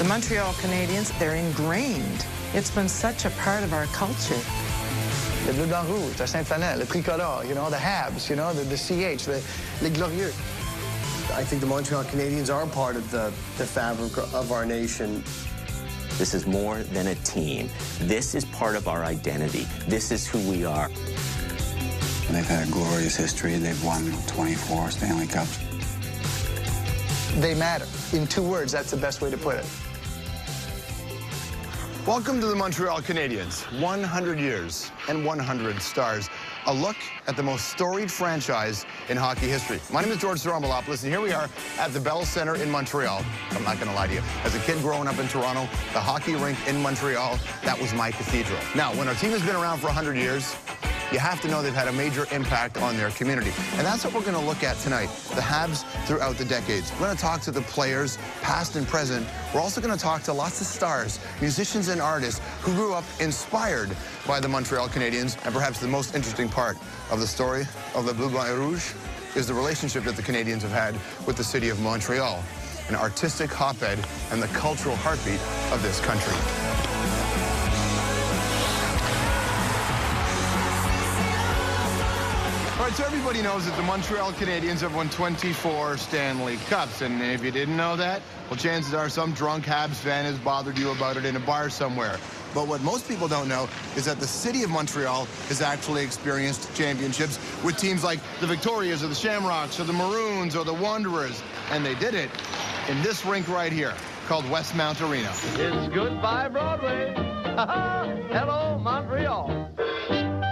The Montreal Canadiens, they're ingrained. It's been such a part of our culture. Le bleu blanc rouge, the Saint-Laurent, le tricolore, you know, the Habs, you know, the CH, les glorieux. I think the Montreal Canadiens are part of the fabric of our nation. This is more than a team. This is part of our identity. This is who we are. They've had a glorious history. They've won 24 Stanley Cups. They matter. In 2 words, that's the best way to put it. Welcome to the Montreal Canadiens. 100 years and 100 stars. A look at the most storied franchise in hockey history. My name is George Stroumboulopoulos, and here we are at the Bell Centre in Montreal. I'm not going to lie to you. As a kid growing up in Toronto, the hockey rink in Montreal, that was my cathedral. Now, when our team has been around for 100 years, you have to know they've had a major impact on their community. And that's what we're going to look at tonight, the Habs throughout the decades. We're going to talk to the players, past and present. We're also going to talk to lots of stars, musicians and artists who grew up inspired by the Montreal Canadiens. And perhaps the most interesting part of the story of the Bleu, Blanc et Rouge is the relationship that the Canadiens have had with the city of Montreal, an artistic hotbed and the cultural heartbeat of this country. All right, so everybody knows that the Montreal Canadiens have won 24 Stanley Cups. And if you didn't know that, well, chances are some drunk Habs fan has bothered you about it in a bar somewhere. But what most people don't know is that the city of Montreal has actually experienced championships with teams like the Victorias or the Shamrocks or the Maroons or the Wanderers. And they did it in this rink right here called Westmount Arena. It's goodbye, Broadway. Hello, Montreal.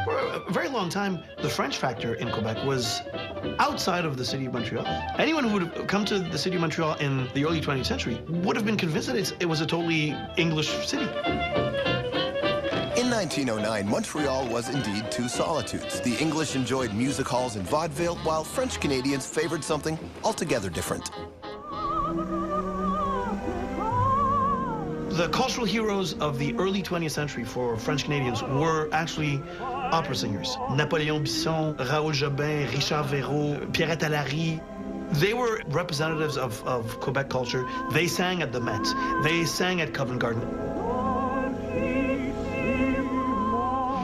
For a very long time, the French factor in Quebec was outside of the city of Montreal. Anyone who would have come to the city of Montreal in the early 20th century would have been convinced that it was a totally English city. In 1909, Montreal was indeed 2 solitudes. The English enjoyed music halls and vaudeville, while French Canadians favored something altogether different. The cultural heroes of the early 20th century for French Canadians were actually opera singers. Napoléon Bisson, Raoul Jobin, Richard Véraud, Pierrette Allary. They were representatives of Quebec culture. They sang at the Met. They sang at Covent Garden.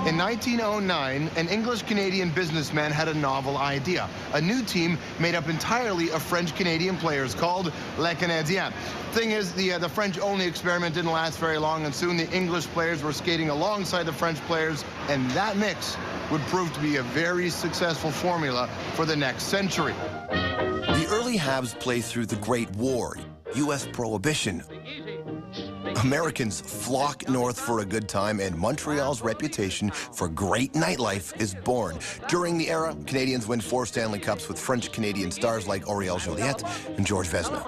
In 1909, an English-Canadian businessman had a novel idea. A new team made up entirely of French-Canadian players called Les Canadiens. Thing is, the French-only experiment didn't last very long, and soon the English players were skating alongside the French players, and that mix would prove to be a very successful formula for the next century. The early Habs played through the Great War, U.S. Prohibition. Americans flock north for a good time, and Montreal's reputation for great nightlife is born. During the era, Canadians win 4 Stanley Cups with French-Canadian stars like Auriel Joliette and Georges Vezina.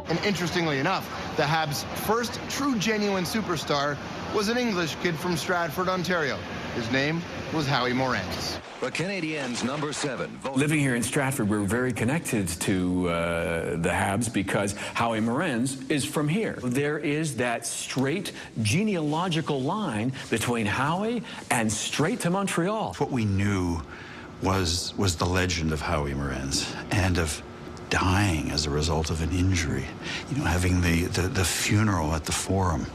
And interestingly enough, the Habs' first true genuine superstar was an English kid from Stratford, Ontario. His name was Howie Morenz. The Canadiens, number 7. Living here in Stratford, we're very connected to the Habs because Howie Morenz is from here. There is that straight genealogical line between Howie and straight to Montreal. What we knew was the legend of Howie Morenz and of dying as a result of an injury. You know, having the funeral at the Forum.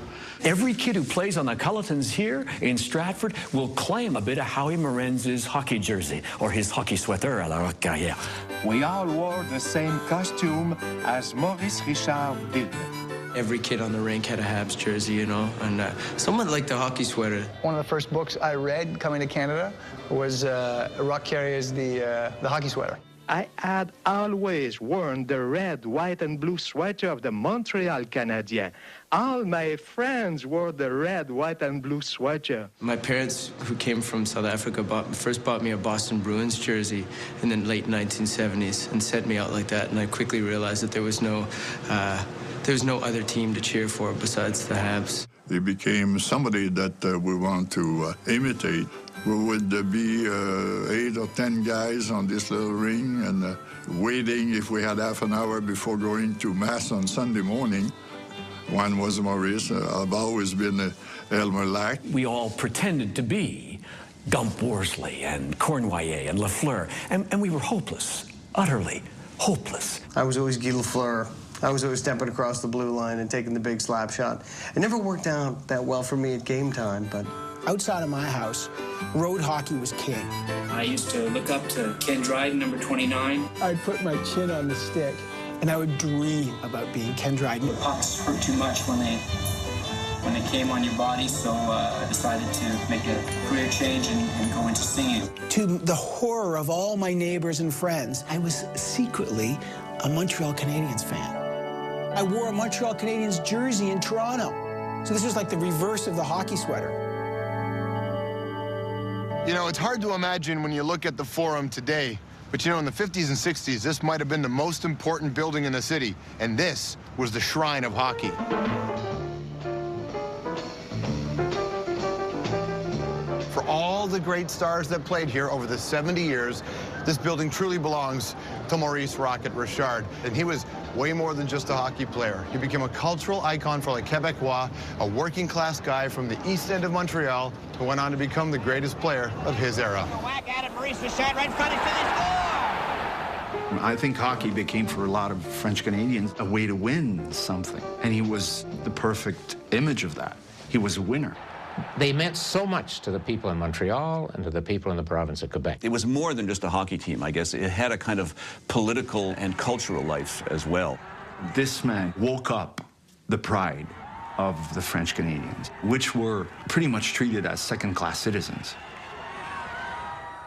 Every kid who plays on the Cullitons here in Stratford will claim a bit of Howie Morenz's hockey jersey or his hockey sweater à la Rock Carrière. We all wore the same costume as Maurice Richard did. Every kid on the rink had a Habs jersey, you know, and someone liked the hockey sweater. One of the first books I read coming to Canada was Rock Carrier's the hockey sweater. I had always worn the red, white, and blue sweater of the Montreal Canadiens. All my friends wore the red, white, and blue sweater. My parents, who came from South Africa, first bought me a Boston Bruins jersey in the late 1970s and sent me out like that. And I quickly realized that there was no other team to cheer for besides the Habs. They became somebody that we want to imitate. We would be 8 or 10 guys on this little ring and waiting if we had half an hour before going to Mass on Sunday morning. One was Maurice. I've always been Elmer Lack. We all pretended to be Gump Worsley and Cornwallis and Lafleur, and we were hopeless, utterly hopeless. I was always Guy Lafleur. I was always stepping across the blue line and taking the big slap shot. It never worked out that well for me at game time, but... Outside of my house, road hockey was king. I used to look up to Ken Dryden, number 29. I'd put my chin on the stick, and I would dream about being Ken Dryden. The pucks hurt too much when they came on your body, so I decided to make a career change and go into singing. To the horror of all my neighbors and friends, I was secretly a Montreal Canadiens fan. I wore a Montreal Canadiens jersey in Toronto. So this was like the reverse of the hockey sweater. You know, it's hard to imagine when you look at the Forum today, but you know, in the 50s and 60s, this might have been the most important building in the city, and this was the shrine of hockey. For all the great stars that played here over the 70 years, this building truly belongs to Maurice Rocket Richard. And he was way more than just a hockey player. He became a cultural icon for the Quebecois, a working-class guy from the east end of Montreal who went on to become the greatest player of his era. Whack at it, Maurice Richard right in front, he's finished. I think hockey became, for a lot of French Canadians, a way to win something. And he was the perfect image of that. He was a winner. They meant so much to the people in Montreal and to the people in the province of Quebec. It was more than just a hockey team, I guess. It had a kind of political and cultural life as well. This man woke up the pride of the French Canadians, which were pretty much treated as second-class citizens.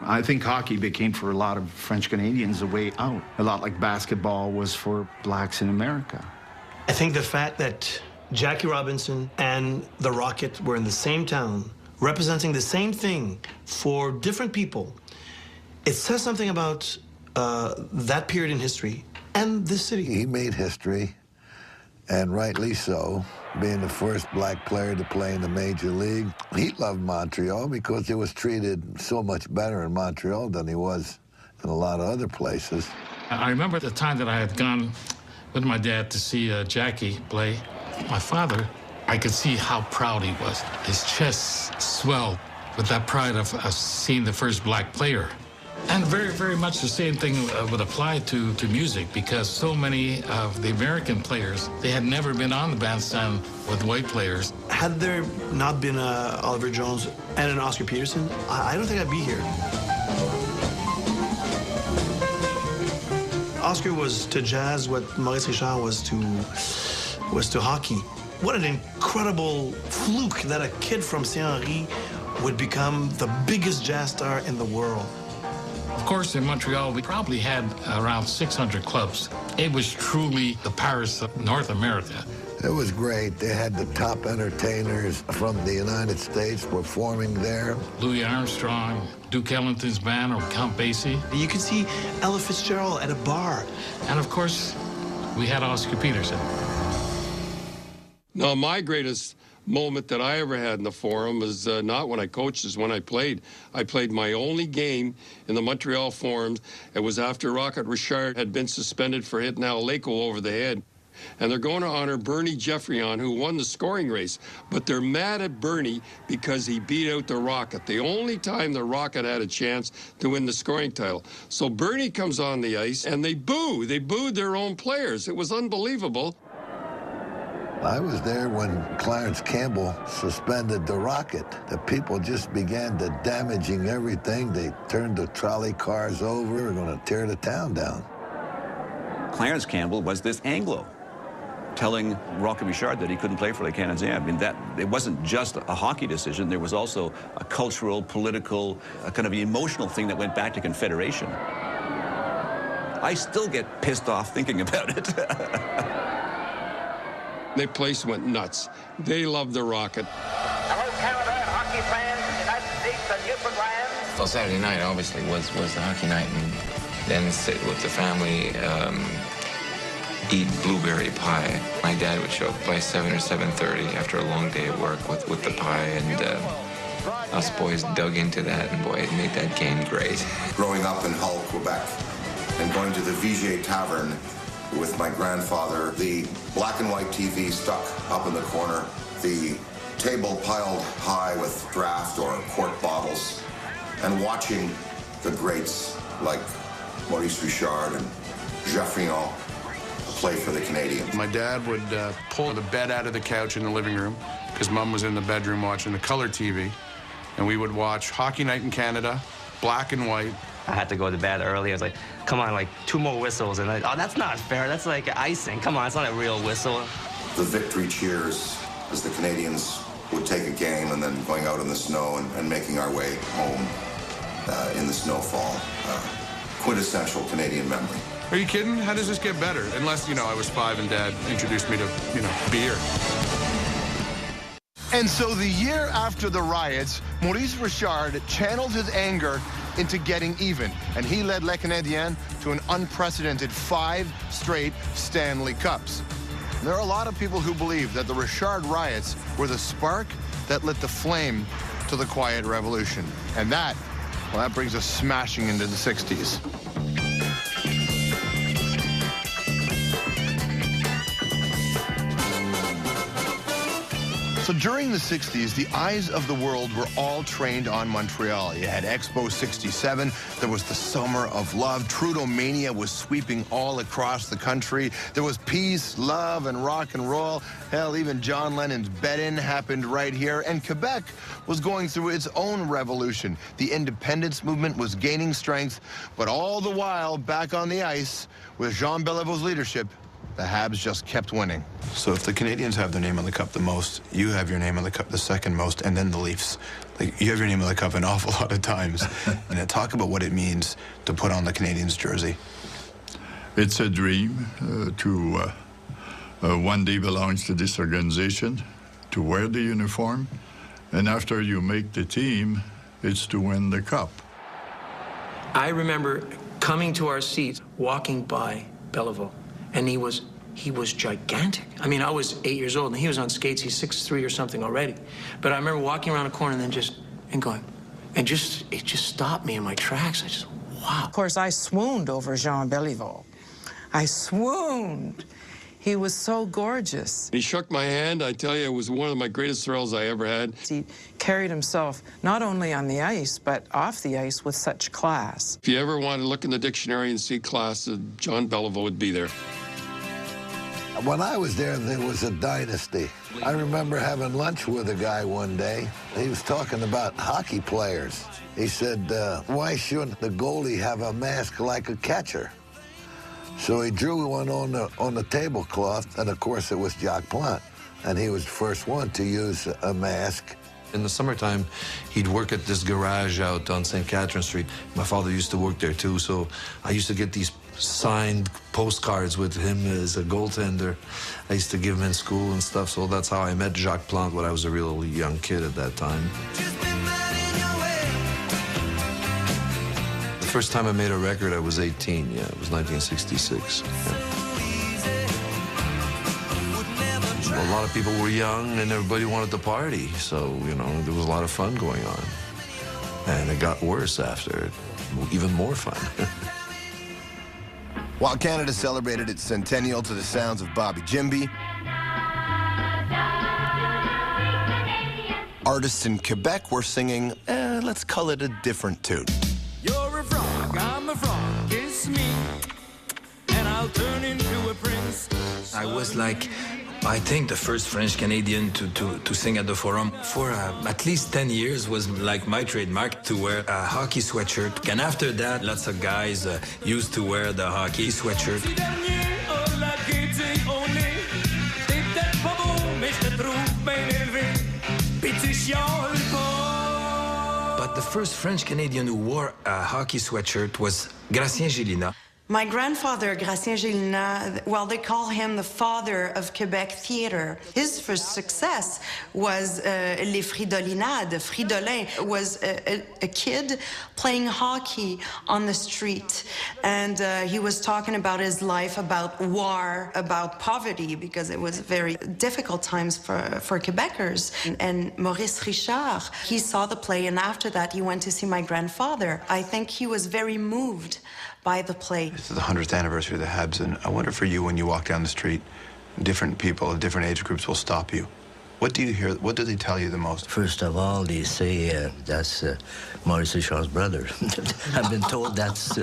I think hockey became, for a lot of French Canadians, a way out. A lot like basketball was for blacks in America. I think the fact that Jackie Robinson and the Rocket were in the same town, representing the same thing for different people, it says something about that period in history and this city. He made history, and rightly so, being the first black player to play in the Major League. He loved Montreal because he was treated so much better in Montreal than he was in a lot of other places. I remember the time that I had gone with my dad to see Jackie play. My father, I could see how proud he was. His chest swelled with that pride of seeing the first black player. And very, very much the same thing would apply to music, because so many of the American players, they had never been on the bandstand with white players. Had there not been Oliver Jones and an Oscar Peterson, I don't think I'd be here. Oscar was to jazz what Maurice Richard was to hockey. What an incredible fluke that a kid from Saint-Henri would become the biggest jazz star in the world. Of course, in Montreal, we probably had around 600 clubs. It was truly the Paris of North America. It was great. They had the top entertainers from the United States performing there. Louis Armstrong, Duke Ellington's band, or Count Basie. You could see Ella Fitzgerald at a bar. And of course, we had Oscar Peterson. No, my greatest moment that I ever had in the Forum was not when I coached, is when I played. I played my only game in the Montreal Forums. It was after Rocket Richard had been suspended for hitting Al Laco over the head. And they're going to honor Bernie Geoffrion, who won the scoring race. But they're mad at Bernie because he beat out the Rocket, the only time the Rocket had a chance to win the scoring title. So Bernie comes on the ice, and they boo. They booed their own players. It was unbelievable. I was there when Clarence Campbell suspended the Rocket. The people just began to damaging everything. They turned the trolley cars over. They were going to tear the town down. Clarence Campbell was this Anglo, telling Rocket Richard that he couldn't play for the Canadiens. I mean, it wasn't just a hockey decision. There was also a cultural, political, a kind of emotional thing that went back to Confederation. I still get pissed off thinking about it. The place went nuts. They loved the Rocket. Hello, Canada, hockey fans, United States and Newfoundland. Well, Saturday night obviously was the hockey night, and then sit with the family, eat blueberry pie. My dad would show up by 7 or 7:30 after a long day at work with the pie, and us boys dug into that, and boy, it made that game great. Growing up in Hull, Quebec, and going to the Vigier Tavern with my grandfather, the black and white TV stuck up in the corner, the table piled high with draft or quart bottles, and watching the greats like Maurice Richard and Geoffrion play for the Canadiens. My dad would pull the bed out of the couch in the living room because Mom was in the bedroom watching the color TV, and we would watch Hockey Night in Canada, black and white. I had to go to bed early. I was like, come on, like 2 more whistles. And oh, that's not fair. That's like icing. Come on, it's not a real whistle. The victory cheers as the Canadiens would take a game and then going out in the snow and making our way home in the snowfall. Quintessential Canadian memory. Are you kidding? How does this get better? Unless, you know, I was 5 and Dad introduced me to, you know, beer. And so the year after the riots, Maurice Richard channeled his anger into getting even, and he led Les Canadiens to an unprecedented 5 straight Stanley Cups. And there are a lot of people who believe that the Richard riots were the spark that lit the flame to the Quiet Revolution. And that, well, that brings us smashing into the 60s. So during the 60s, the eyes of the world were all trained on Montreal. You had Expo 67. There was the Summer of Love. Trudeau-mania was sweeping all across the country. There was peace, love, and rock and roll. Hell, even John Lennon's Bet-In happened right here. And Quebec was going through its own revolution. The independence movement was gaining strength. But all the while, back on the ice, with Jean Beliveau's leadership, the Habs just kept winning. So if the Canadiens have their name on the cup the most, you have your name on the cup the second most, and then the Leafs. Like, you have your name on the cup an awful lot of times. And talk about what it means to put on the Canadiens jersey. It's a dream to one day belong to this organization, to wear the uniform, and after you make the team, it's to win the cup. I remember coming to our seats, walking by Beliveau, and he was gigantic. I mean, I was 8 years old, and he was on skates. He's 6'3" or something already. But I remember walking around a corner and then it just stopped me in my tracks. I just, wow. Of course, I swooned over Jean Beliveau. I swooned. He was so gorgeous. He shook my hand. I tell you, it was one of my greatest thrills I ever had. He carried himself not only on the ice, but off the ice with such class. If you ever want to look in the dictionary and see class, John Beliveau would be there. When I was there was a dynasty. I remember having lunch with a guy one day. He was talking about hockey players. He said, why shouldn't the goalie have a mask like a catcher? So he drew one on the tablecloth, and of course it was Jacques Plante. And he was the first one to use a mask. In the summertime, he'd work at this garage out on St. Catherine Street. My father used to work there too, so I used to get these signed postcards with him as a goaltender. I used to give him in school and stuff, so that's how I met Jacques Plante when I was a real young kid at that time. The first time I made a record, I was 18, yeah, it was 1966. Yeah. A lot of people were young and everybody wanted to party, so, you know, there was a lot of fun going on. And it got worse after, even more fun. While Canada celebrated its centennial to the sounds of Bobby Jimby, artists in Quebec were singing, let's call it a different tune. You're a frog, I'm a frog, kiss me, and I'll turn into a prince. I was like, I think the first French Canadian to sing at the Forum for at least 10 years was like my trademark, to wear a hockey sweatshirt. And after that, lots of guys used to wear the hockey sweatshirt. But the first French Canadian who wore a hockey sweatshirt was Gratien Gélina. My grandfather, Gratien Gélina, well, they call him the father of Quebec theater. His first success was Les Fridolinades. Fridolin was a kid playing hockey on the street. And he was talking about his life, about war, about poverty, because it was very difficult times for Quebecers. And Maurice Richard, he saw the play, and after that, he went to see my grandfather. I think he was very moved by the play. It's the 100th anniversary of the Habs, and I wonder for you, when you walk down the street, different people of different age groups will stop you What do you hear? What do they tell you the most? First of all, they say that's Maurice Richard's brother. I've been told that's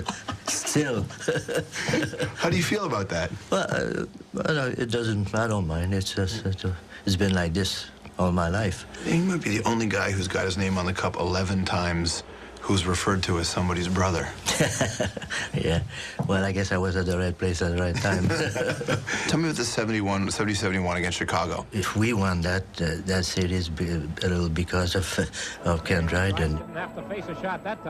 still. How do you feel about that? Well, it doesn't. I don't mind. It's just it's been like this all my life. You might be the only guy who's got his name on the cup 11 times who's referred to as somebody's brother. Yeah. Well, I guess I was at the right place at the right time. Tell me about the 70-71 against Chicago. If we won that, that series a little because of Ken Dryden.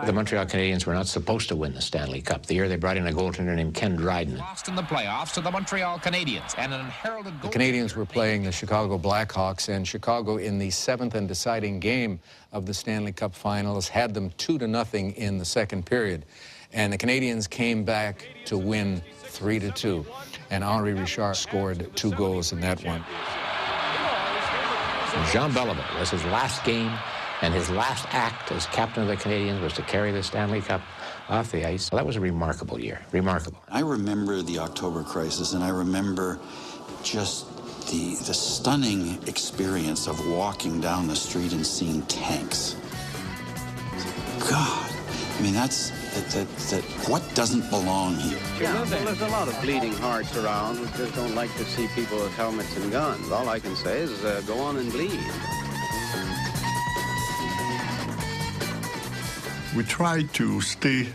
The Montreal Canadiens were not supposed to win the Stanley Cup. The year they brought in a goaltender named Ken Dryden. Lost in the playoffs to the Montreal Canadiens and an heralded goal. The Canadiens were playing the Chicago Blackhawks, and Chicago, in the 7th and deciding game of the Stanley Cup Finals, had them 2-0 in the second period. And the Canadiens came back to win 3-2. And Henri Richard scored 2 goals in that one. Jean Beliveau was his last game, and his last act as captain of the Canadiens was to carry the Stanley Cup off the ice. Well, that was a remarkable year, remarkable. I remember the October crisis, and I remember just the stunning experience of walking down the street and seeing tanks. God, I mean, that's what doesn't belong here. Yeah, well, there's a lot of bleeding hearts around who just don't like to see people with helmets and guns. All I can say is go on and bleed. We try to stay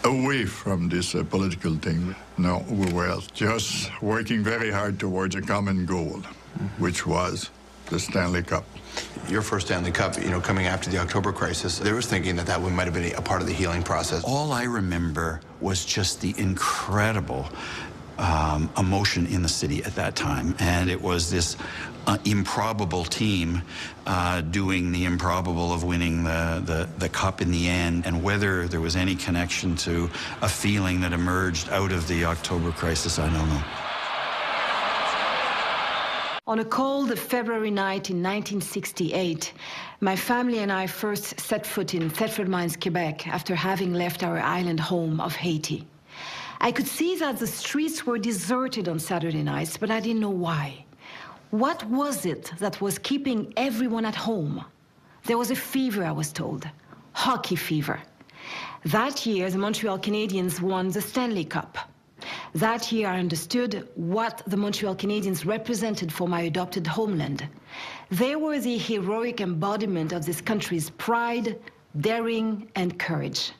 away from this political thing. No, we were just working very hard towards a common goal, which was the Stanley Cup. Your first Stanley Cup, you know, coming after the October crisis, there was thinking that that one might have been a part of the healing process. All I remember was just the incredible emotion in the city at that time. And it was this improbable team doing the improbable of winning the cup in the end, and whether there was any connection to a feeling that emerged out of the October crisis, I don't know. On a cold February night in 1968, my family and I first set foot in Thetford Mines, Quebec, after having left our island home of Haiti. I could see that the streets were deserted on Saturday nights, but I didn't know why. What was it that was keeping everyone at home? There was a fever, I was told. Hockey fever. That year, the Montreal Canadiens won the Stanley Cup. That year, I understood what the Montreal Canadiens represented for my adopted homeland. They were the heroic embodiment of this country's pride, daring, and courage.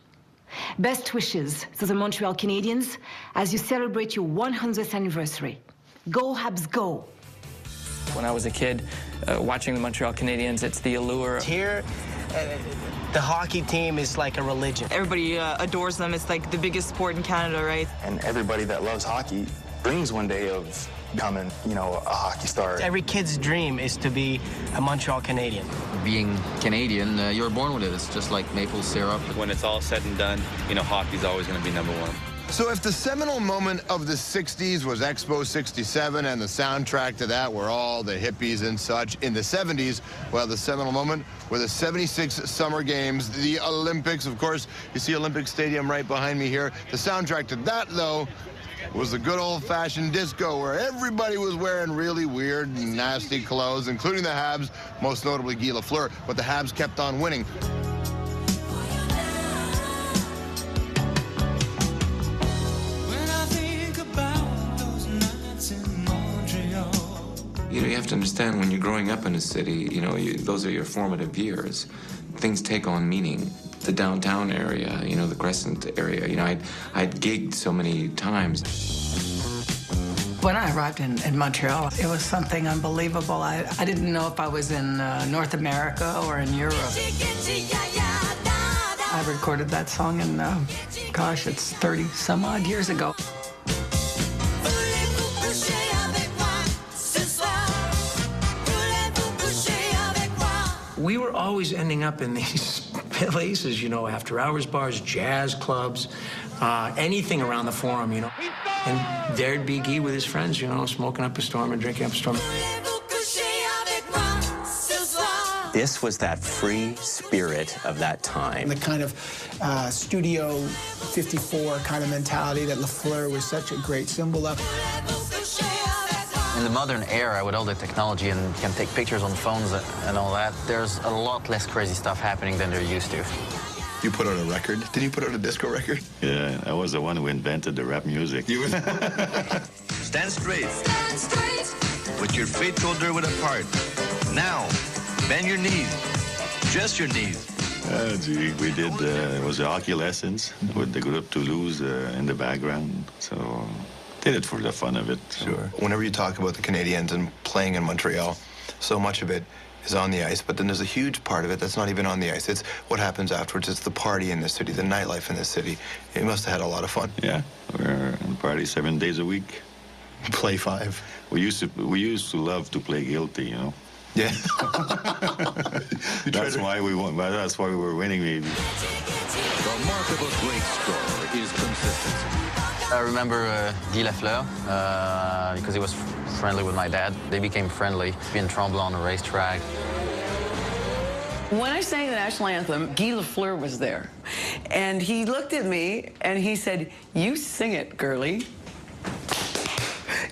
Best wishes to the Montreal Canadiens as you celebrate your 100th anniversary. Go Habs, go! When I was a kid, watching the Montreal Canadiens, it's the allure. Here, the hockey team is like a religion. Everybody adores them. It's like the biggest sport in Canada, right? And everybody that loves hockey dreams one day of becoming, you know, a hockey star. Every kid's dream is to be a Montreal Canadian. Being Canadian, you're born with it. It's just like maple syrup. When it's all said and done, you know, hockey's always going to be number one. So if the seminal moment of the 60s was Expo 67 and the soundtrack to that were all the hippies and such, in the 70s, well, the seminal moment were the 76 Summer Games, the Olympics. Of course, you see Olympic Stadium right behind me here. The soundtrack to that, though, was the good old-fashioned disco where everybody was wearing really weird and nasty clothes, including the Habs, most notably Guy Lafleur, but the Habs kept on winning. You know, you have to understand when you're growing up in a city, you know, those are your formative years. Things take on meaning. The downtown area, you know, the Crescent area, you know, I'd gigged so many times. When I arrived in Montreal, it was something unbelievable. I didn't know if I was in North America or in Europe. I recorded that song in, gosh, it's 30 some odd years ago. We were always ending up in these places, you know, after hours bars, jazz clubs, anything around the Forum, you know. And there'd be Guy with his friends, you know, smoking up a storm and drinking up a storm. This was that free spirit of that time. The kind of Studio 54 kind of mentality that Lafleur was such a great symbol of. In the modern era, with all the technology and you can take pictures on phones and all that, there's a lot less crazy stuff happening than there used to. You put out a record? Did you put out a disco record? Yeah, I was the one who invented the rap music. Stand straight. Stand straight. With your feet shoulder width apart. Now, bend your knees. Just your knees. Gee, we did, it was hockey lessons with the group Toulouse in the background. So, did it for the fun of it. So. Sure. Whenever you talk about the Canadiens and playing in Montreal, so much of it is on the ice, but then there's a huge part of it that's not even on the ice. It's what happens afterwards. It's the party in the city, the nightlife in the city. You must have had a lot of fun. Yeah, we're on party 7 days a week. Play 5. We used to love to play guilty, you know. Yeah. That's why we won. That's why we were winning, maybe. The mark of a great score is consistency. I remember Guy Lafleur, because he was friendly with my dad. They became friendly in Tremblant on the racetrack. When I sang the national anthem, Guy Lafleur was there. And he looked at me and he said, "You sing it, girlie."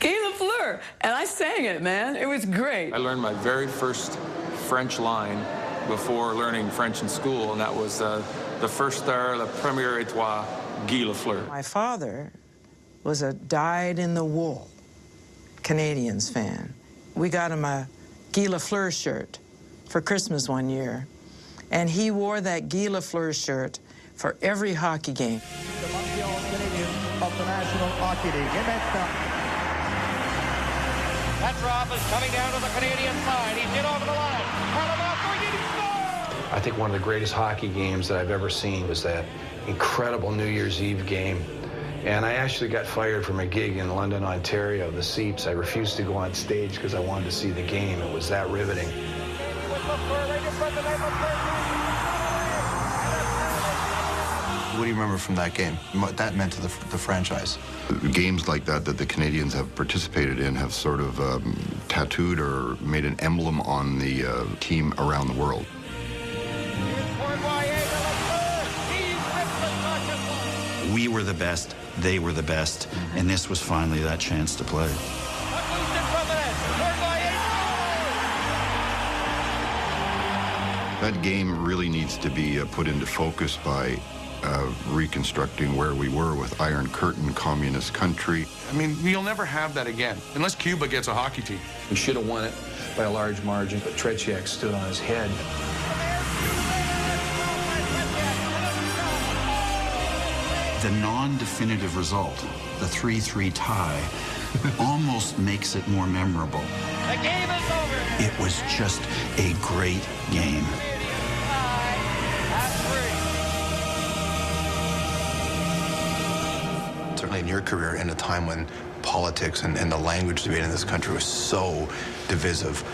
Guy Lafleur. And I sang it, man. It was great. I learned my very first French line before learning French in school, and that was the first star, la première étoile, Guy Lafleur. My father was a dyed-in-the-wool Canadiens fan. We got him a Guy Lafleur shirt for Christmas one year, and he wore that Guy Lafleur shirt for every hockey game. The Montreal Canadiens of the National Hockey League. Et maintenant, Petrov is coming down to the Canadian side. He's in over the line. I think one of the greatest hockey games that I've ever seen was that incredible New Year's Eve game. And I actually got fired from a gig in London, Ontario, the Seeps. I refused to go on stage because I wanted to see the game. It was that riveting. What do you remember from that game? What that meant to the franchise? Games like that the Canadiens have participated in have sort of tattooed or made an emblem on the team around the world. We were the best, they were the best, and this was finally that chance to play. That game really needs to be put into focus by reconstructing where we were with Iron Curtain, communist country. I mean, you'll never have that again, unless Cuba gets a hockey team. We should have won it by a large margin, but Tretiak stood on his head. The non-definitive result, the 3-3 tie, almost makes it more memorable. The game is over. It was just a great game. Certainly in your career, in a time when politics and the language debate in this country was so divisive,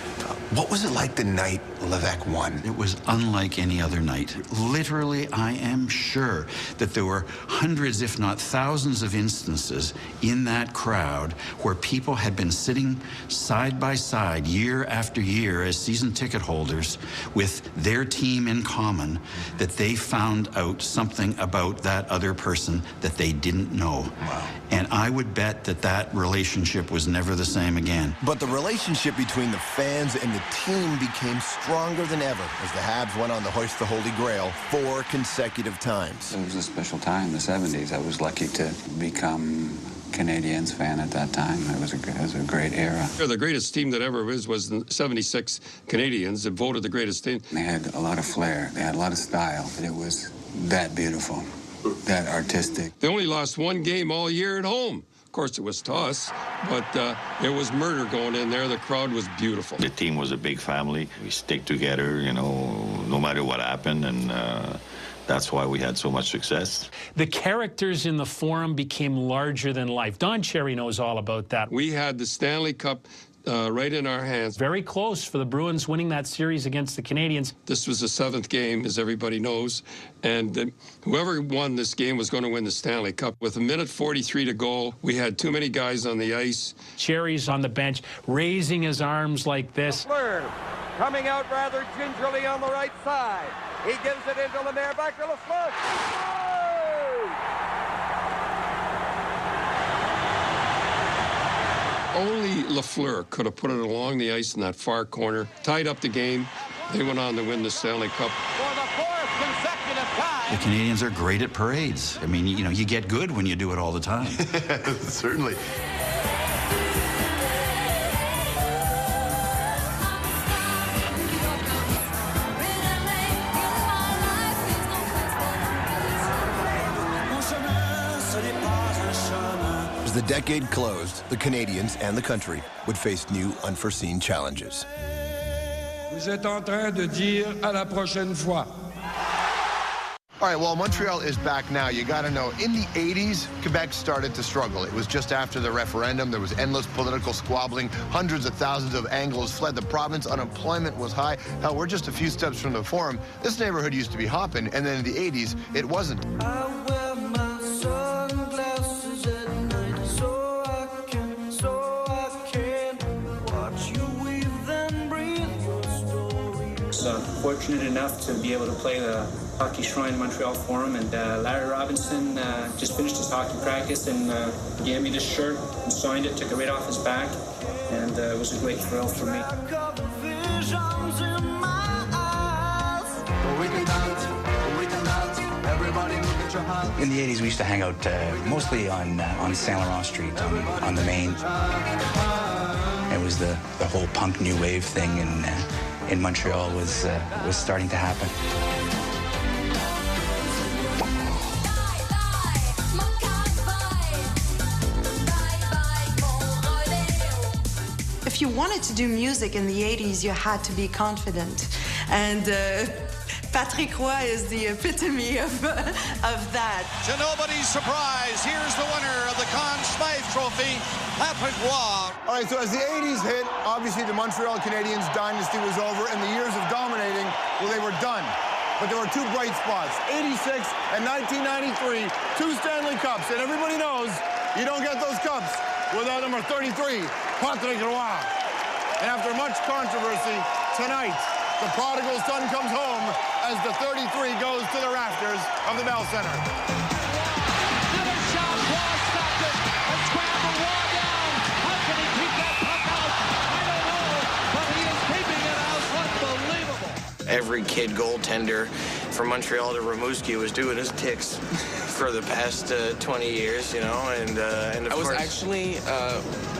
what was it like the night Levesque won? It was unlike any other night. Literally, I am sure that there were hundreds, if not thousands, of instances in that crowd where people had been sitting side by side year after year as season ticket holders with their team in common, that they found out something about that other person that they didn't know. Wow. And I would bet that that relationship was never the same again. But the relationship between the fans and the team became stronger than ever as the Habs went on to hoist the Holy Grail 4 consecutive times. It was a special time, the 70s. I was lucky to become Canadiens fan at that time. It was a great era. The greatest team that ever was the 76 Canadiens, that voted the greatest team. They had a lot of flair. They had a lot of style. It was that beautiful, that artistic. They only lost one game all year at home. Of course, it was to us, but it was murder going in there. The crowd was beautiful. The team was a big family. We stick together, you know, no matter what happened, and that's why we had so much success. The characters in the Forum became larger than life. Don Cherry knows all about that. We had the Stanley Cup right in our hands. Very close for the Bruins winning that series against the Canadiens. This was the 7th game, as everybody knows, and whoever won this game was going to win the Stanley Cup. With 1:43 to go, we had too many guys on the ice. Cherry's on the bench, raising his arms like this. Lafleur coming out rather gingerly on the right side. He gives it into Lemaire, back to Lafleur. Only Lafleur could have put it along the ice in that far corner, tied up the game. They went on to win the Stanley Cup. For the fourth consecutive time. The Canadians are great at parades. I mean, you know, you get good when you do it all the time. Certainly. As the decade closed, the Canadiens and the country would face new, unforeseen challenges. Vous êtes en train de dire à la prochaine fois. All right, well, Montreal is back now. You got to know, in the 80s, Quebec started to struggle. It was just after the referendum. There was endless political squabbling. Hundreds of thousands of Anglos fled the province. Unemployment was high. Hell, we're just a few steps from the Forum. This neighborhood used to be hopping, and then in the 80s, it wasn't. Fortunate enough to be able to play the Hockey Shrine Montreal Forum, and Larry Robinson just finished his hockey practice and gave me this shirt and signed it, took it right off his back, and it was a great thrill for me. In the 80s, we used to hang out mostly on Saint Laurent Street, on the main. It was the whole punk new wave thing in Montreal was starting to happen. If you wanted to do music in the 80s, you had to be confident. And Patrick Roy is the epitome of that. To nobody's surprise, here's the winner of the Conn Smythe Trophy, Patrick Roy. All right, so as the 80s hit, obviously the Montreal Canadiens dynasty was over, and the years of dominating, well, they were done. But there were two bright spots, 86 and 1993, two Stanley Cups, and everybody knows you don't get those cups without number 33, Patrick Roy. And after much controversy, tonight, the prodigal son comes home as the 33 goes to the rafters of the Bell Center. Another shot, Roy stopped it, and scrambled Roy down. How can he keep that puck out? I don't know, but he is keeping it out. Unbelievable. Every kid goaltender from Montreal to Rimouski was doing his ticks for the past 20 years, you know, and of I was course... actually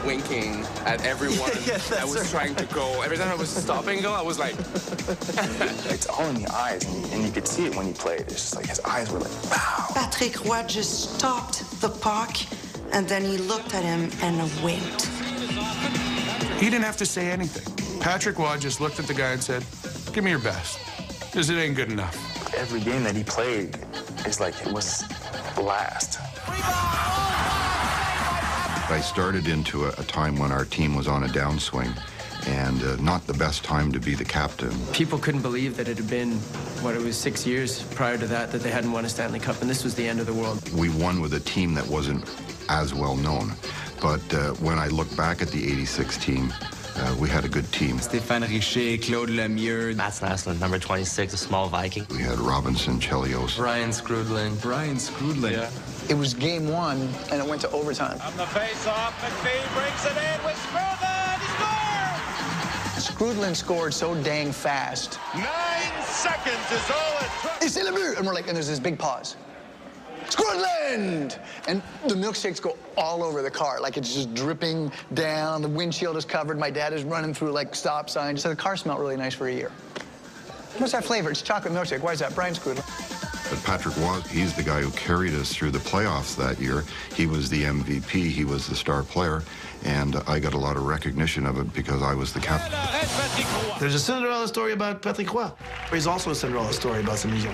winking at everyone that was trying to go. Every time I was stopping go, I was like... It's all in the eyes, and you could see it when he played. It's just like his eyes were like, wow. Patrick Roy just stopped the puck, and then he looked at him and winked. He didn't have to say anything. Patrick Roy just looked at the guy and said, give me your best, because it ain't good enough. Every game that he played is like it was the last. I started into a time when our team was on a downswing, and not the best time to be the captain. People couldn't believe that it had been, what, it was 6 years prior to that they hadn't won a Stanley Cup, and this was the end of the world. We won with a team that wasn't as well known. But when I look back at the 86 team, we had a good team. Stéphane Richer, Claude Lemieux. Mats Naslund, number 26, a small Viking. We had Robinson, Chelios. Brian Skrudlin. Yeah. It was game one, and it went to overtime. On the face-off, McPhee brings it in with Skrudlin. He scores! Skrudlin scored so dang fast. 9 seconds is all it took. It's in Lemieux! And we're like, and there's this big pause. Skrudland! And the milkshakes go all over the car, like it's just dripping down. The windshield is covered. My dad is running through like stop signs. So the car smelled really nice for a year. What's that flavor? It's chocolate milkshake. Why is that? Brian Skrudland. But Patrick he's the guy who carried us through the playoffs that year. He was the MVP, he was the star player, and I got a lot of recognition of it because I was the captain. There's a Cinderella story about Patrick Roy. There's also a Cinderella story about Celine.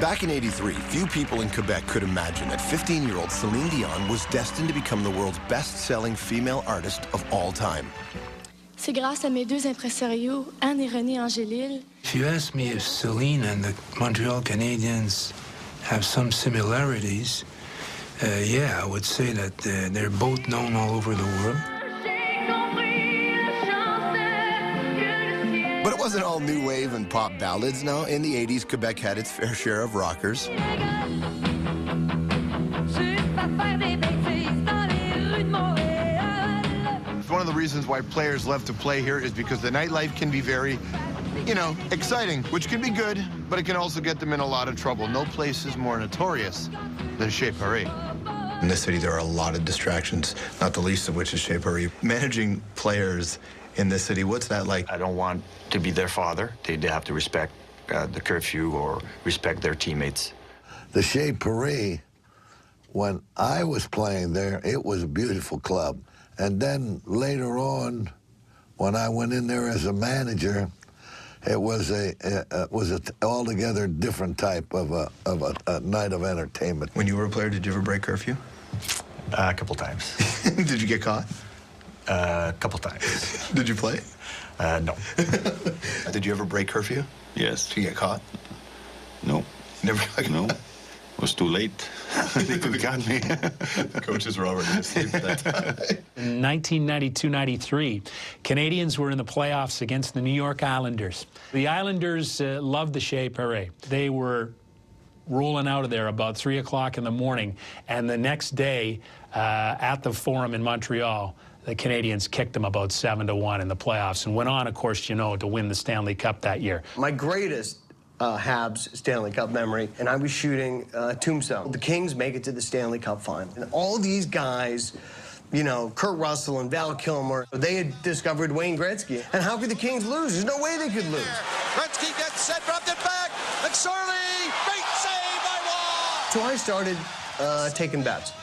Back in '83, few people in Quebec could imagine that 15-year-old Celine Dion was destined to become the world's best-selling female artist of all time. C'est grâce à mes deux impresarios, Anne et René Angélil. If you ask me if Celine and the Montreal Canadiens have some similarities, yeah, I would say that they're both known all over the world. But it wasn't all new wave and pop ballads. No, in the 80s, Quebec had its fair share of rockers. One of the reasons why players love to play here is because the nightlife can be very, you know, exciting, which can be good, but it can also get them in a lot of trouble. No place is more notorious than Chez Paree. In this city, there are a lot of distractions, not the least of which is Chez Paree. Managing players in this city, what's that like? I don't want to be their father. They have to respect the curfew or respect their teammates. The Chez Paree, when I was playing there, it was a beautiful club. And then later on, when I went in there as a manager, it was an altogether different type of a night of entertainment. When you were a player, did you ever break curfew? A couple times. Did you get caught? A couple times. Did you play? No. Did you ever break curfew? Yes. Did you get caught? No. Never? No. It was too late. They could have got me. Coaches were already asleep at that time. In 1992-93, Canadiens were in the playoffs against the New York Islanders. The Islanders loved the Chez Paree. They were rolling out of there about 3 o'clock in the morning, and the next day at the Forum in Montreal, the Canadiens kicked them about 7-1 in the playoffs and went on, of course, you know, to win the Stanley Cup that year. My greatest Habs Stanley Cup memory, and I was shooting Tombstone. The Kings make it to the Stanley Cup final. And all these guys, you know, Kurt Russell and Val Kilmer, they had discovered Wayne Gretzky. And how could the Kings lose? There's no way they could lose. Gretzky gets set, dropped it back. McSorley, great save by Waugh. So I started taking bets.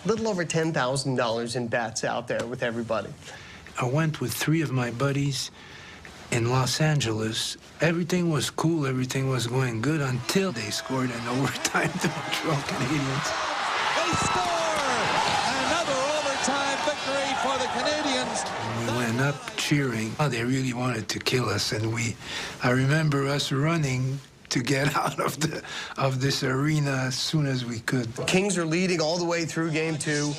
A little over $10,000 in bets out there with everybody. I went with 3 of my buddies in Los Angeles. Everything was cool, everything was going good until they scored in overtime, the Montreal Canadiens. They score! Another overtime victory for the Canadiens. We went up cheering. Oh, they really wanted to kill us, and I remember us running to get out of this arena as soon as we could. The Kings are leading all the way through game 2.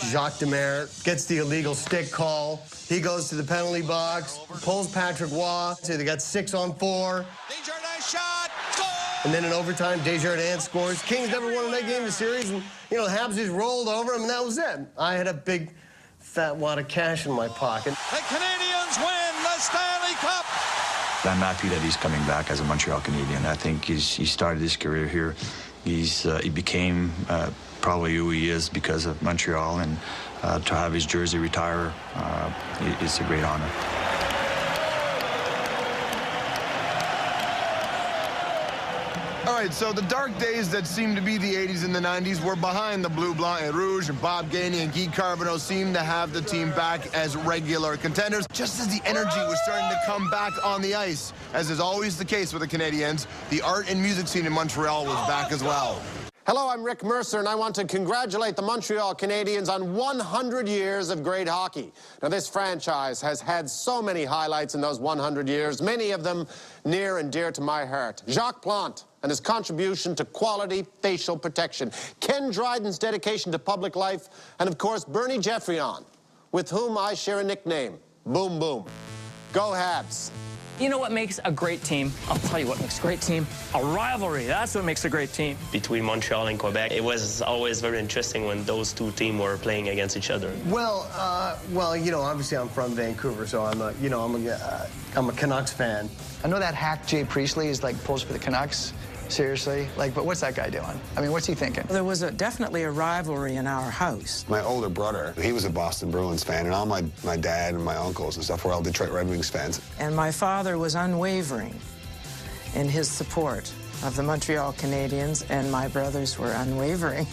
Jacques Demers gets the illegal stick call. He goes to the penalty box, pulls Patrick Waugh. So they got 6-on-4. Desjardins shot, score! And then in overtime, Desjardins scores. Kings never won a night game in the series, and, you know, Habs just rolled over them, and that was it. I had a big, fat wad of cash in my pocket. The Canadiens win the Stanley Cup! I'm happy that he's coming back as a Montreal Canadien. I think he started his career here. He became probably who he is because of Montreal, and to have his jersey retire, it's a great honor. All right, so the dark days that seemed to be the 80s and the 90s were behind the Bleu, Blanc, et Rouge, and Bob Gainey and Guy Carbonneau seemed to have the team back as regular contenders, just as the energy was starting to come back on the ice. As is always the case with the Canadiens, the art and music scene in Montreal was back as well. Hello, I'm Rick Mercer, and I want to congratulate the Montreal Canadiens on 100 years of great hockey. Now, this franchise has had so many highlights in those 100 years, many of them near and dear to my heart. Jacques Plante and his contribution to quality facial protection, Ken Dryden's dedication to public life, and, of course, Bernie Geoffrion, with whom I share a nickname, Boom Boom. Go Habs. You know what makes a great team? I'll tell you what makes a great team. A rivalry. That's what makes a great team. Between Montreal and Quebec, it was always very interesting when those two teams were playing against each other. Well, you know, obviously I'm from Vancouver, so I'm a Canucks fan. I know that hack Jay Priestley is like posed for the Canucks. Seriously? Like, but what's that guy doing? I mean, what's he thinking? There was definitely a rivalry in our house. My older brother, he was a Boston Bruins fan, and all my dad and my uncles and stuff were all Detroit Red Wings fans. And my father was unwavering in his support of the Montreal Canadiens, and my brothers were unwavering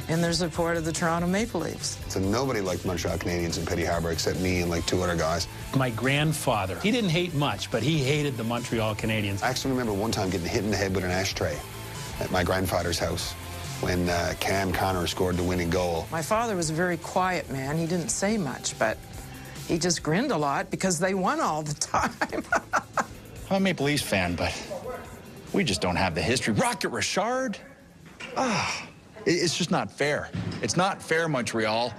in their support of the Toronto Maple Leafs. So nobody liked Montreal Canadiens in Petty Harbor except me and like 2 other guys. My grandfather, he didn't hate much, but he hated the Montreal Canadiens. I actually remember one time getting hit in the head with an ashtray at my grandfather's house when Cam Connor scored the winning goal. My father was a very quiet man. He didn't say much, but he just grinned a lot because they won all the time. I'm a Maple Leafs fan, but we just don't have the history. Rocket Richard? It's just not fair. It's not fair, Montreal.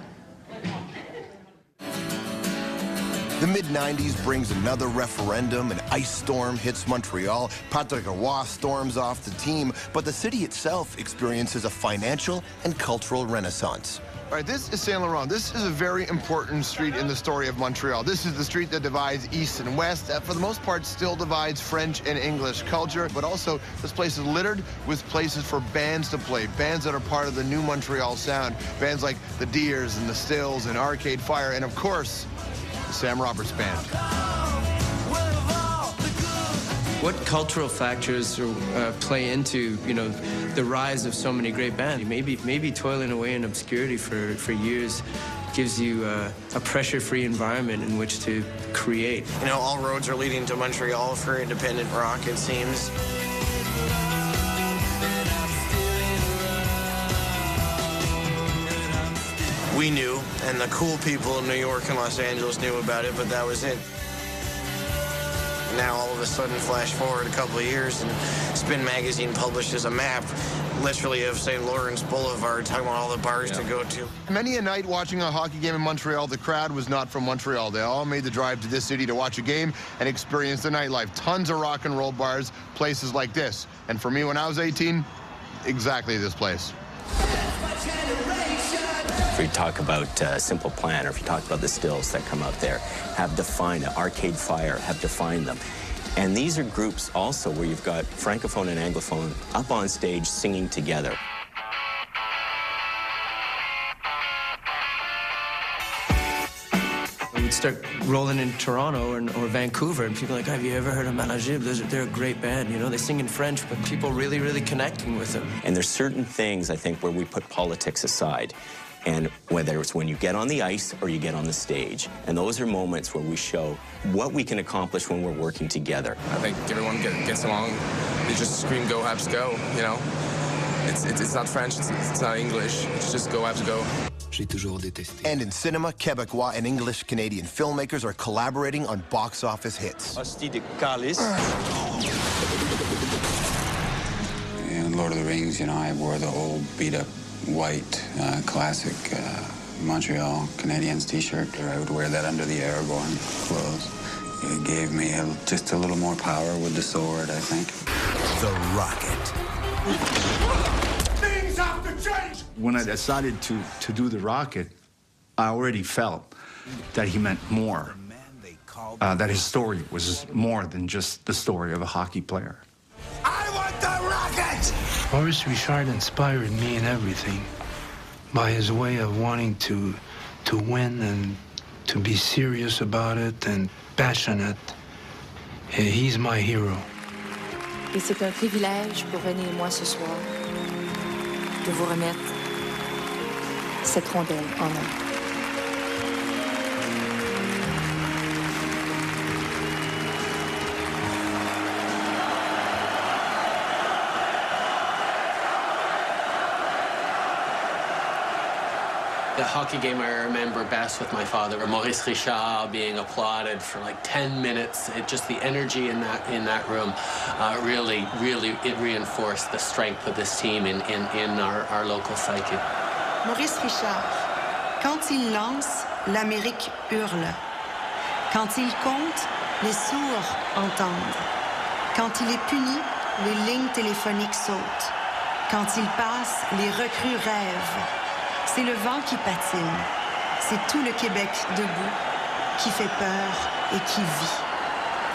The mid-90s brings another referendum. An ice storm hits Montreal. Patrick Roy storms off the team. But the city itself experiences a financial and cultural renaissance. All right, this is Saint Laurent. This is a very important street in the story of Montreal. This is the street that divides East and West, that for the most part still divides French and English culture, but also this place is littered with places for bands to play, bands that are part of the new Montreal sound, bands like the Deers and the Stills and Arcade Fire, and of course, the Sam Roberts Band. What cultural factors play into, the rise of so many great bands? Maybe toiling away in obscurity for years gives you a pressure-free environment in which to create. All roads are leading to Montreal for independent rock, it seems. We knew, and the cool people in New York and Los Angeles knew about it, but that was it. Now, all of a sudden, flash forward a couple of years, and Spin Magazine publishes a map, literally, of St. Lawrence Boulevard, talking about all the bars to go to. Many a night watching a hockey game in Montreal, the crowd was not from Montreal. They all made the drive to this city to watch a game and experience the nightlife. Tons of rock and roll bars, places like this. And for me, when I was 18, exactly this place. If we talk about Simple Plan, or if you talk about the Stills that come out there, have defined it. Arcade Fire have defined them. And these are groups also where you've got Francophone and Anglophone up on stage singing together. We'd start rolling in Toronto or Vancouver, and people are like, have you ever heard of Malajib? They're a great band, They sing in French, but people really, really connecting with them. And there's certain things, I think, where we put politics aside. And whether it's when you get on the ice or you get on the stage. And those are moments where we show what we can accomplish when we're working together. I think everyone gets along. They just scream, go Habs, go, It's not French, it's not English. It's just go Habs, go. And in cinema, Quebecois and English Canadian filmmakers are collaborating on box office hits. Hostie de Calice. In Lord of the Rings, I wore the old beat-up white classic Montreal Canadiens t-shirt. I would wear that under the Aragorn clothes. It gave me just a little more power with the sword, I think. The Rocket. Things have to change! When I decided to do The Rocket, I already felt that he meant more. That his story was more than just the story of a hockey player. I want the Rocket! Maurice Richard inspired me in everything by his way of wanting to win and to be serious about it and passionate. He's my hero. Et c'est un privilège pour René et moi ce soir de vous remettre cette rondelle en main. The hockey game I remember best with my father, Maurice Richard being applauded for like 10 minutes. Just the energy in that room really it reinforced the strength of this team in our local psyche. Maurice Richard, quand il lance, l'Amérique hurle. Quand il compte, les sourds entendent. Quand il est puni, les lignes téléphoniques sautent. Quand il passe, les recrues rêvent. C'est le vent qui patine. C'est tout le Québec debout, qui fait peur et qui vit.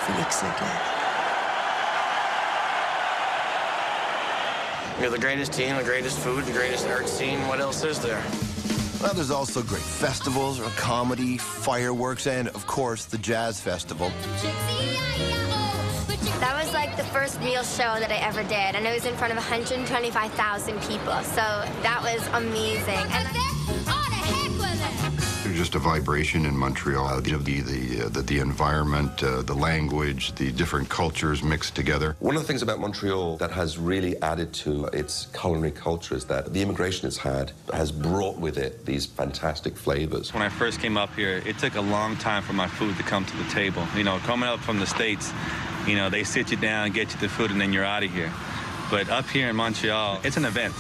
Félix Leclerc. You're the greatest team, the greatest food, the greatest art scene. What else is there? Well, there's also great festivals, or comedy, fireworks, and, of course, the Jazz Festival. That was like the first real show that I ever did, and it was in front of 125,000 people, so that was amazing. There's just a vibration in Montreal, the environment, the language, the different cultures mixed together. One of the things about Montreal that has really added to its culinary culture is that the immigration it's had has brought with it these fantastic flavors. When I first came up here, it took a long time for my food to come to the table. Coming up from the States, they sit you down, get you the food, and then you're out of here. But up here in Montreal, it's an event.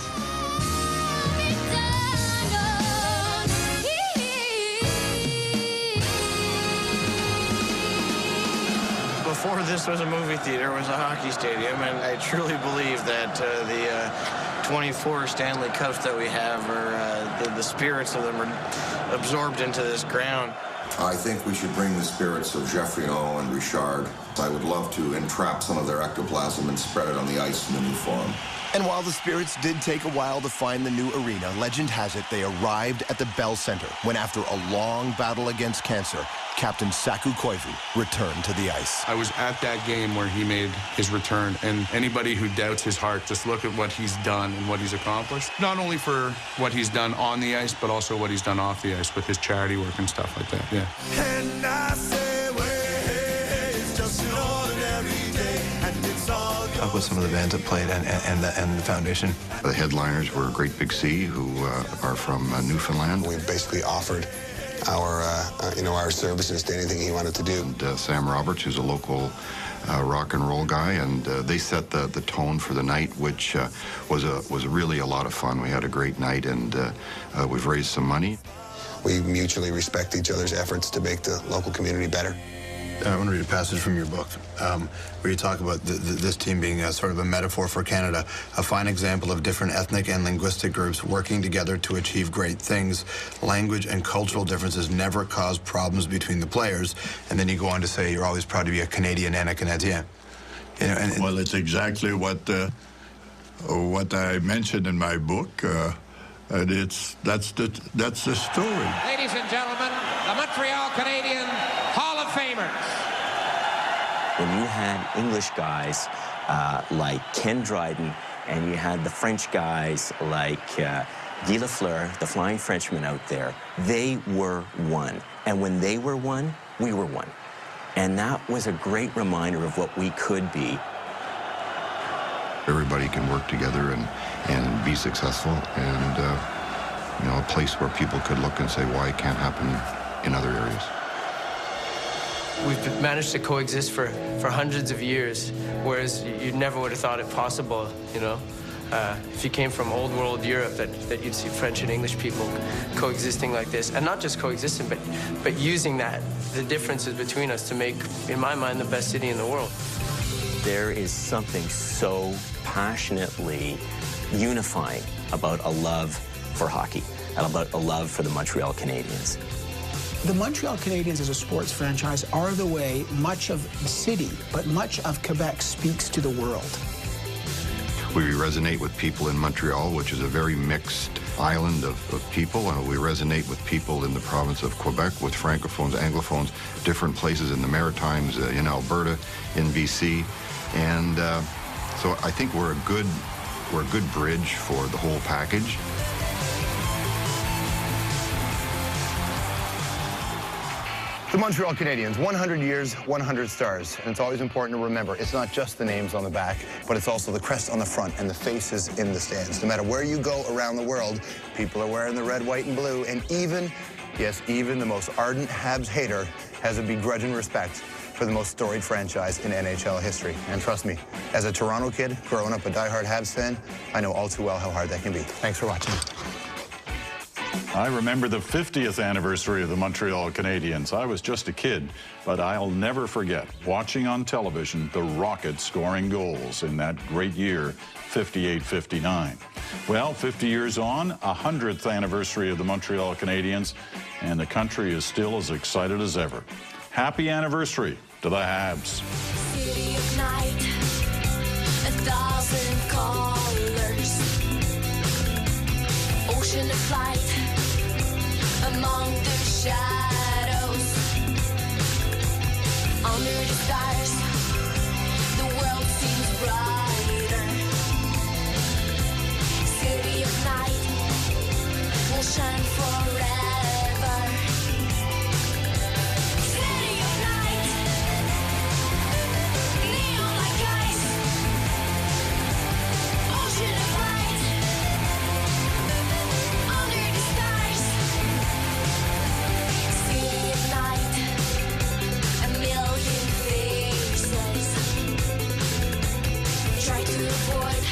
Before this was a movie theater, it was a hockey stadium, and I truly believe that the 24 Stanley Cups that we have are, the spirits of them are absorbed into this ground. I think we should bring the spirits of Geoffrion and Richard. I would love to entrap some of their ectoplasm and spread it on the ice in the new form. And while the Spirits did take a while to find the new arena, legend has it they arrived at the Bell Center when, after a long battle against cancer, Captain Saku Koivu returned to the ice. I was at that game where he made his return, and anybody who doubts his heart, just look at what he's done and what he's accomplished. Not only for what he's done on the ice, but also what he's done off the ice with his charity work and stuff like that, yeah. And I say, well, it's just an ordinary day, and it's all Talk with some of the bands that played and the foundation. The headliners were Great Big Sea, who are from Newfoundland. We basically offered our, our services to anything he wanted to do. And, Sam Roberts, who's a local rock and roll guy, and they set the tone for the night, which was really a lot of fun. We had a great night, and we've raised some money. We mutually respect each other's efforts to make the local community better. I want to read a passage from your book where you talk about this team being sort of a metaphor for Canada, a fine example of different ethnic and linguistic groups working together to achieve great things. Language and cultural differences never cause problems between the players. And then you go on to say you're always proud to be a Canadian and a Canadien. You know, well, it's exactly what I mentioned in my book. And that's the story. Ladies and gentlemen, the Montreal Canadiens Hall of Famers. When you had English guys like Ken Dryden, and you had the French guys like Guy Lafleur, the Flying Frenchman out there, they were one. And when they were one, we were one. And that was a great reminder of what we could be. Everybody can work together and be successful, and a place where people could look and say, why it can't happen in other areas. We've managed to coexist for hundreds of years, whereas you never would have thought it possible, you know. If you came from old world Europe, that you'd see French and English people coexisting like this. And not just coexisting, but using the differences between us to make, in my mind, the best city in the world. There is something so passionately unifying about a love for hockey and about a love for the Montreal Canadiens. The Montreal Canadiens as a sports franchise are the way much of the city, but much of Quebec speaks to the world. We resonate with people in Montreal, which is a very mixed island of people. We resonate with people in the province of Quebec, with Francophones, Anglophones, different places in the Maritimes, in Alberta, in BC. And so I think we're a good bridge for the whole package. The Montreal Canadiens, 100 years, 100 stars. And it's always important to remember, it's not just the names on the back, but it's also the crest on the front and the faces in the stands. No matter where you go around the world, people are wearing the red, white, and blue. And even the most ardent Habs hater has a begrudging respect for the most storied franchise in NHL history. And trust me, as a Toronto kid growing up a diehard Habs fan, I know all too well how hard that can be. Thanks for watching. I remember the 50th anniversary of the Montreal Canadiens. I was just a kid, but I'll never forget watching on television the Rockets scoring goals in that great year, 58-59. Well, 50 years on, 100th anniversary of the Montreal Canadiens, and the country is still as excited as ever. Happy anniversary to the Habs. City of night, 1,000 colors, ocean of flight among the shadows, under the stars, the world seems brighter. City of night will shine forever. City of night, neon like ice, ocean of light, under the stars. City of night, a million faces. Try to avoid